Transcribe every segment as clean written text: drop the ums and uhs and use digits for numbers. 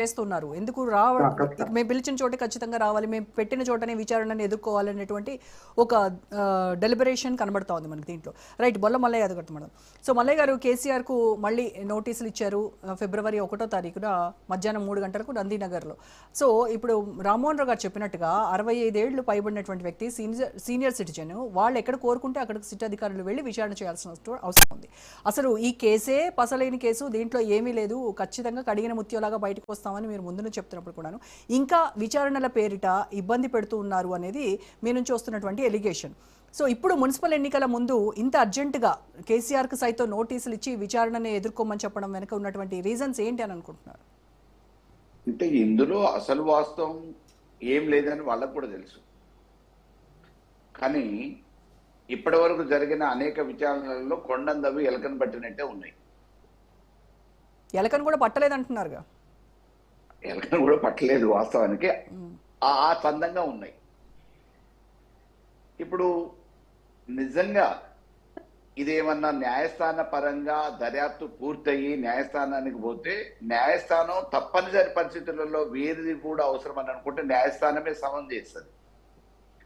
చేస్తున్నారు. ఎందుకు మేము పిలిచిన చోటే ఖచ్చితంగా రావాలి, మేము పెట్టిన చోటనే విచారణని ఎదుర్కోవాలనేటువంటి ఒక డెలిబరేషన్ కనబడతా ఉంది మనకి దీంట్లో. రైట్, బొల్ల మల్లయ్య గారు మేడం. సో మల్లయ్య గారు, కేసీఆర్కు మళ్ళీ నోటీసులు ఇచ్చారు ఫిబ్రవరి 1వ తారీఖున మధ్యాహ్నం 3 గంటలకు నందీనగర్లో. సో ఇప్పుడు రామ్మోహన్ రావు గారు చెప్పినట్టుగా 65 ఏళ్లు పైబడినటువంటి వ్యక్తి, సీనియర్ సిటిజన్, వాళ్ళు ఎక్కడ కోరుకుంటే అక్కడికి సిట్ అధికారులు వెళ్ళి విచారణ చేయాల్సిన అవసరం ఉంది. అసలు ఈ కేసే పసలేని కేసు, దీంట్లో ఏమీ లేదు, ఖచ్చితంగా కడిగిన ముత్యంలాగా బయటకు వస్తామని మీరు ముందు చెప్తున్నప్పుడు కూడాను ఇంకా విచారణల పేరిట ఇబ్బంది పెడుతూ ఉన్నారు అనేది మీ నుంచి వస్తున్నటువంటి ఎలిగేషన్. సో ఇప్పుడు మున్సిపల్ ఎన్నికల ముందు ఇంత అర్జెంటుగా కేసీఆర్కి సైతం నోటీసులు ఇచ్చి విచారణని ఎదుర్కోమని చెప్పడం వెనుక ఉన్నటువంటి రీజన్స్ ఏంటి అని అనుకుంటున్నారు? అంటే ఇందులో అసలు వాస్తవం ఏం లేదని వాళ్ళకు కూడా తెలుసు. కానీ ఇప్పటి వరకు జరిగిన అనేక విచారణలలో కొండందవి ఎలకను పట్టినట్టే ఉన్నాయి. ఎలకను కూడా పట్టలేదంటున్నారుగా. ఎలకను కూడా పట్టలేదు వాస్తవానికి, ఆ చందంగా ఉన్నాయి. ఇప్పుడు నిజంగా ఇదేమన్నా న్యాయస్థాన పరంగా దర్యాప్తు పూర్తయి న్యాయస్థానానికి పోతే న్యాయస్థానం తప్పనిసరి పరిస్థితులలో వీరిది కూడా అవసరం అని అనుకుంటే న్యాయస్థానమే సమన్ చేస్తుంది.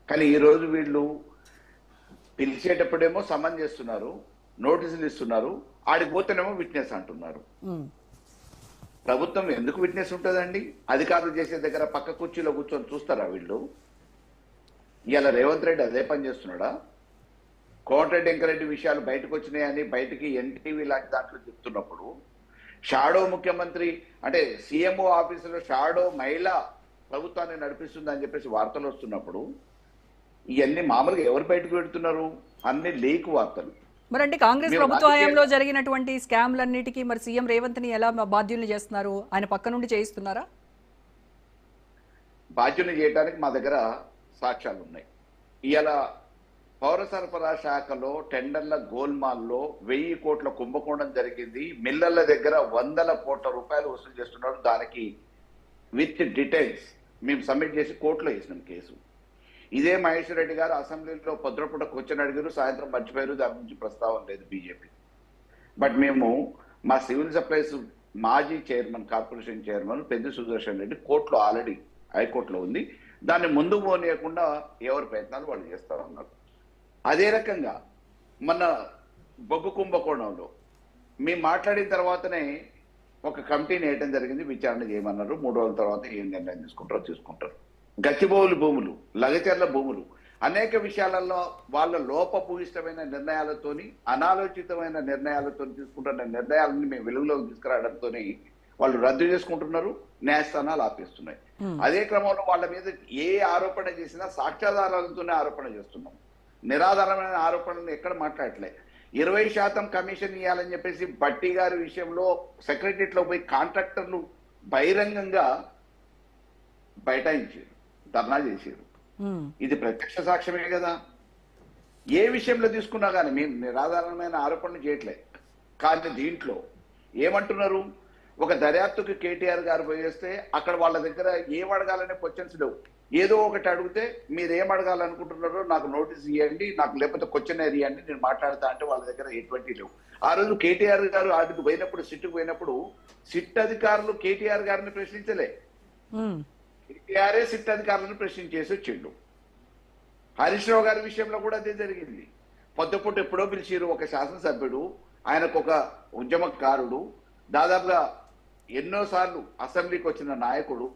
కానీ ఈరోజు వీళ్ళు పిలిచేటప్పుడేమో సమన్ చేస్తున్నారు, నోటీసులు ఇస్తున్నారు, ఆడికి పోతేనేమో విట్నెస్ అంటున్నారు. ప్రభుత్వం ఎందుకు విట్నెస్ ఉంటుందండి? అధికారులు చేసే దగ్గర పక్క కుర్చీలో కూర్చొని చూస్తారా వీళ్ళు? ఇవాళ రేవంత్ రెడ్డి అదే పని చేస్తున్నాడా? కోమటిరెడ్డి వెంకరెడ్డి విషయాలు బయటకు వచ్చినాయని బయటికి ఎన్టీవీ లాంటి దాంట్లో చెప్తున్నప్పుడు, షాడో ముఖ్యమంత్రి అంటే సీఎంఓ ఆఫీసులో షాడో మహిళ ప్రభుత్వాన్ని నడిపిస్తుందని చెప్పేసి వార్తలు వస్తున్నప్పుడు ఇవన్నీ మామూలుగా ఎవరు బయటకు పెడుతున్నారు? అన్ని లీక్ వార్తలు. మరి అంటే కాంగ్రెస్ ప్రభుత్వ హయాంలో జరిగినటువంటి స్కామ్లన్నిటికీ మరి సీఎం రేవంత్ ని ఎలా బాధ్యుల్ని చేస్తున్నారు? ఆయన పక్క నుండి చేయిస్తున్నారా? బాధ్యుల్ని చేయడానికి మా దగ్గర సాక్ష్యాలు ఉన్నాయి. ఇవాళ పౌర సరఫరా శాఖలో టెండర్ల గోల్మాల్లో 1000 కోట్ల కుంభకోణం జరిగింది. మిల్లర్ల దగ్గర 100 కోట్ల రూపాయలు వసూలు చేస్తున్నారు. దానికి విత్ డీటెయిల్స్ మేము సబ్మిట్ చేసి కోర్టులో వేసినాం కేసు. ఇదే మహేశ్వర్ రెడ్డి గారు అసెంబ్లీలో పొద్దుపూట కూర్చొని అడిగారు, సాయంత్రం మర్చిపోయారు, దాని గురించి ప్రస్తావన లేదు బీజేపీ. బట్ మేము మా సివిల్ సప్లైస్ మాజీ చైర్మన్, కార్పొరేషన్ చైర్మన్ పెద్ద సుదర్శన్ రెడ్డి కోర్టులో ఆల్రెడీ హైకోర్టులో ఉంది. దాన్ని ముందు పోనీయకుండా ఎవరి ప్రయత్నాలు వాళ్ళు చేస్తా ఉన్నారు. అదే రకంగా మన బొగ్గు కుంభకోణంలో మేము మాట్లాడిన తర్వాతనే ఒక కమిటీని వేయడం జరిగింది, విచారణ చేయమన్నారు. 3 రోజుల తర్వాత ఏం నిర్ణయం తీసుకుంటారు. గచ్చిబౌలి భూములు, లగచర్ల భూములు, అనేక విషయాలలో వాళ్ళ లోపభూయిష్టమైన నిర్ణయాలతోని, అనాలోచితమైన నిర్ణయాలతో తీసుకుంటున్న నిర్ణయాలని మేము వెలుగులోకి తీసుకురావడంతో వాళ్ళు రద్దు చేసుకుంటున్నారు, న్యాయస్థానాలు ఆపేస్తున్నాయి. అదే క్రమంలో వాళ్ళ మీద ఏ ఆరోపణ చేసినా సాక్ష్యాధారాలతోనే ఆరోపణ చేస్తున్నాం. నిరాధారమైన ఆరోపణలు ఎక్కడ మాట్లాడట్లే. 20% కమిషన్ ఇవ్వాలని చెప్పేసి బట్టి గారి విషయంలో సెక్రటరీలో పోయి కాంట్రాక్టర్లు బహిరంగంగా బైఠాయించారు, ధర్నా చేశారు. ఇది ప్రత్యక్ష సాక్ష్యమే కదా. ఏ విషయంలో తీసుకున్నా కానీ మేము నిరాధారమైన ఆరోపణలు చేయట్లే. కానీ దీంట్లో ఏమంటున్నారు? ఒక దర్యాప్తుకి కేటీఆర్ గారు పోయేస్తే అక్కడ వాళ్ళ దగ్గర ఏం అడగాలనే క్వశ్చన్స్ లేవు. ఏదో ఒకటి అడిగితే మీరు ఏం అడగాలనుకుంటున్నారో నాకు నోటీస్ ఇవ్వండి, నాకు లేకపోతే క్వశ్చనర్ ఇవ్వండి, నేను మాట్లాడతా అంటే వాళ్ళ దగ్గర ఎటువంటి లేవు. ఆ రోజు కేటీఆర్ గారు ఆడికి పోయినప్పుడు, సిట్కు పోయినప్పుడు సిట్ అధికారులు కేటీఆర్ గారిని ప్రశ్నించలే, కేటీఆర్ఏ సిట్ అధికారులను ప్రశ్నించేసి వచ్చిండు. హరీష్ రావు గారి విషయంలో కూడా అదే జరిగింది. పొద్దుపూట ఎప్పుడో పిలిచిరు ఒక శాసనసభ్యుడు, ఆయనకు ఒక ఉద్యమకారుడు, దాదాపుగా ఎన్నోసార్లు అసెంబ్లీకి వచ్చిన నాయకుడు,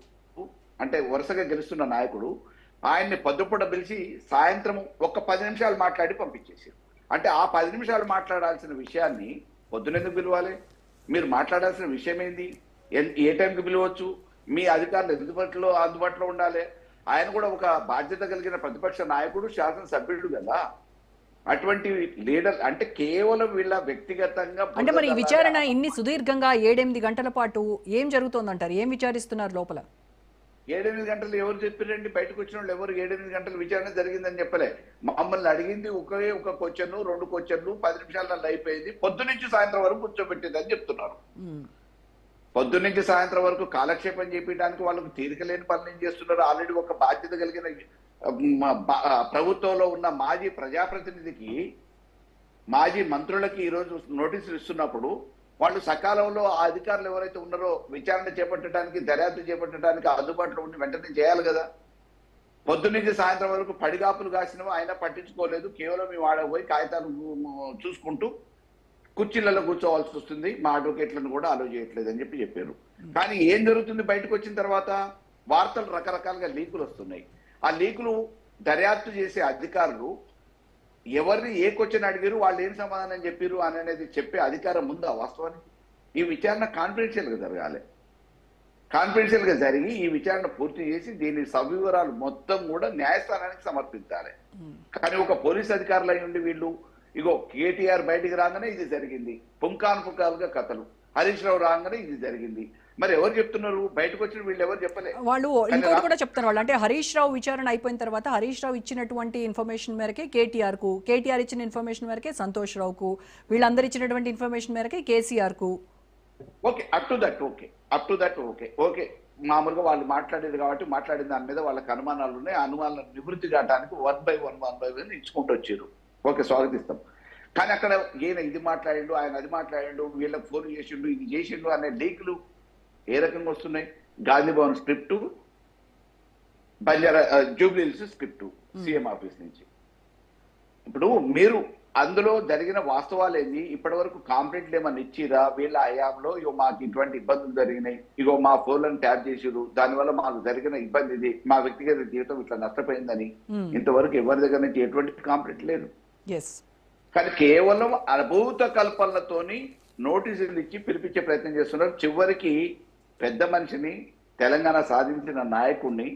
అంటే వరుసగా గెలుస్తున్న నాయకుడు, ఆయన్ని పొద్దుపూట పిలిచి సాయంత్రం ఒక 10 నిమిషాలు మాట్లాడి పంపించేసారు. అంటే ఆ 10 నిమిషాలు మాట్లాడాల్సిన విషయాన్ని పొద్దునెందుకు పిలవాలి? మీరు మాట్లాడాల్సిన విషయం ఏంది? ఏ టైంకి పిలవచ్చు? మీ అధికారులు అందుబాటులో ఉండాలి. ఆయన కూడా ఒక బాధ్యత కలిగిన ప్రతిపక్ష నాయకుడు, శాసనసభ్యుడు కదా. అటువంటి లీడర్ అంటే కేవలం వీళ్ళ వ్యక్తిగతంగా అంటే మరి విచారణ ఇన్ని సుదీర్ఘంగా 7-8 గంటల పాటు ఏం జరుగుతోందంటారు? ఏం విచారిస్తున్నారు లోపల? 7-8 గంటలు ఎవరు చెప్పారండి? బయటకు వచ్చిన వాళ్ళు ఎవరు 7-8 గంటల విచారణ జరిగిందని చెప్పలే. మమ్మల్ని అడిగింది ఒకే ఒక క్వశ్చన్, 2 క్వశ్చన్లు, 10 నిమిషాలలో అయిపోయింది. పొద్దునుంచి సాయంత్రం వరకు కూర్చోబెట్టింది అని చెప్తున్నారు. పొద్దున్నుంచి సాయంత్రం వరకు కాలక్షేపం చేపించడానికి వాళ్ళకు తీరిక లేని పనులు ఏం చేస్తున్నారు? ఆల్రెడీ ఒక బాధ్యత కలిగిన ప్రభుత్వంలో ఉన్న మాజీ ప్రజాప్రతినిధికి, మాజీ మంత్రులకి ఈరోజు నోటీసులు ఇస్తున్నప్పుడు వాళ్ళు సకాలంలో ఆ అధికారులు ఎవరైతే ఉన్నారో విచారణ చేపట్టడానికి, దర్యాప్తు చేపట్టడానికి అందుబాటులో ఉండి వెంటనే చేయాలి కదా. పొద్దున్నుంచి సాయంత్రం వరకు పడిగాపులు కాసినవో అయినా పట్టించుకోలేదు. కేవలం మేము ఆడ పోయి కాగితాలు చూసుకుంటూ కుర్చీలలో కూర్చోవాల్సి వస్తుంది, మా అడ్వకేట్లను కూడా అలో చేయట్లేదు అని చెప్పారు. కానీ ఏం జరుగుతుంది బయటకు వచ్చిన తర్వాత? వార్తలు రకరకాలుగా లీకులు వస్తున్నాయి. ఆ లీకులు దర్యాప్తు చేసే అధికారులు ఎవరిని ఏ క్వశ్చన్ అడిగారు, వాళ్ళు ఏం సమాధానం చెప్పారు అనేది చెప్పే అధికారం ఉందా వాస్తవానికి? ఈ విచారణ కాన్ఫిడెన్షియల్ గా జరగాలి. కాన్ఫిడెన్షియల్ గా జరిగి ఈ విచారణ పూర్తి చేసి దీని సవివరాలు మొత్తం కూడా న్యాయస్థానానికి సమర్పించాలి. కానీ ఒక పోలీస్ అధికారులు అయి ఉండి వీళ్ళు ఇగో కేటీఆర్ బయటికి రాగానే ఇది జరిగింది, పుంకానుపుకాలుగా కథలు, హరీష్ రావు రాగానే ఇది జరిగింది. మరి ఎవరు చెప్తున్నారు? బయటకు వచ్చిన వీళ్ళు ఎవరు చెప్పలే. వాళ్ళు ఇంకోటి కూడా చెప్తారు వాళ్ళు, అంటే హరీష్ రావు విచారణ అయిపోయిన తర్వాత హరీష్ రావు ఇచ్చినటువంటి ఇన్ఫర్మేషన్ మేరకే కేటీఆర్ ఇచ్చిన ఇన్ఫర్మేషన్ మేరకే సంతోష్ రావుకు, వీళ్ళందరూ ఇచ్చినటువంటి ఇన్ఫర్మేషన్ మేరకే కేసీఆర్ కు. Okay, up to that okay. మామూలుగా వాళ్ళు మాట్లాడేది కాబట్టి మాట్లాడిన దాని మీద వాళ్ళకి అనుమానాలు ఉన్నాయి. ఆ అనుమానాలను నివృత్తి కావడానికి 1 by 1 ఇచ్చుకుంటూ వచ్చారు. ఓకే, స్వాగతిస్తాం. కానీ అక్కడ ఈయన ఇది మాట్లాడిండు, ఆయన అది మాట్లాడిండు, వీళ్ళకి ఫోన్ చేసిండు, ఇది చేసిండు అనే లీకులు ఏ రకంగా వస్తున్నాయి? Gandhi Bhavan script, Banjara Jubilee Hills script CM office నుంచి. ఇప్పుడు మీరు అందులో జరిగిన వాస్తవాలు ఏంది? ఇప్పటి వరకు కాంప్లైంట్లు ఏమన్నా ఇచ్చిరా? వీళ్ళ హయాంలో ఇగో మాకు ఇటువంటి ఇబ్బందులు జరిగినాయి, ఇగో మా ఫోన్లను ట్యాప్ చేసిరు, దానివల్ల మాకు జరిగిన ఇబ్బంది ఇది, మా వ్యక్తిగత జీవితం ఇట్లా నష్టపోయిందని ఇంతవరకు ఎవరి దగ్గర నుంచి ఎటువంటి కాంప్లైంట్ లేదు. కానీ కేవలం అభూత కల్పనలతోని నోటీసులు ఇచ్చి పిలిపించే ప్రయత్నం చేస్తున్నారు. చివరికి పెద్ద మనిషిని, తెలంగాణ సాధించిన నాయకుడిని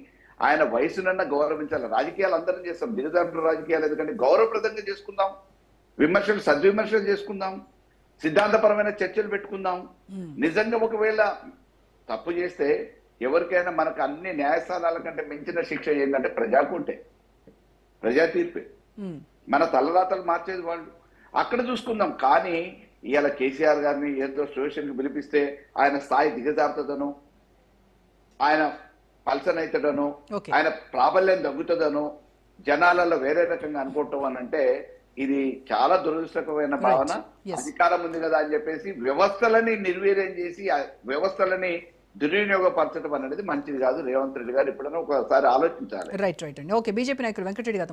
ఆయన వయసునన్నా గౌరవించాలి. రాజకీయాలు అందరం చేస్తాం, దిగజారుడు రాజకీయాలు ఎందుకంటే గౌరవప్రదంగా చేసుకుందాం, విమర్శలు సద్విమర్శలు చేసుకుందాం, సిద్ధాంతపరమైన చర్చలు పెట్టుకుందాం. నిజంగా ఒకవేళ తప్పు చేస్తే ఎవరికైనా మనకు అన్ని న్యాయస్థానాల కంటే మించిన శిక్ష ఏంటంటే ప్రజా తీర్పే. మన తలరాతలు మార్చేది వాళ్ళు. అక్కడ చూసుకుందాం. కానీ ఇవాళ కేసీఆర్ గారిని ఏదో స్టేషన్కి పిలిపిస్తే ఆయన స్థాయి దిగజారుతుందనో, ఆయన పల్సన్ అవుతాడనో, ఆయన ప్రాబల్యం తగ్గుతుందనో జనాలలో వేరే రకంగా అనుకోవటం అని అంటే ఇది చాలా దురదృష్టకరమైన భావన. అధికారం ఉంది కదా అని చెప్పేసి వ్యవస్థలని నిర్వీర్యం చేసి వ్యవస్థలని దుర్వినియోగపరచడం అనేది మంచిది కాదు. రేవంత్ రెడ్డి గారు ఎప్పుడైనా ఒకసారి ఆలోచించాలి. రైట్ అండి. ఓకే, బీజేపీ నాయకులు వెంకటరెడ్డి గారు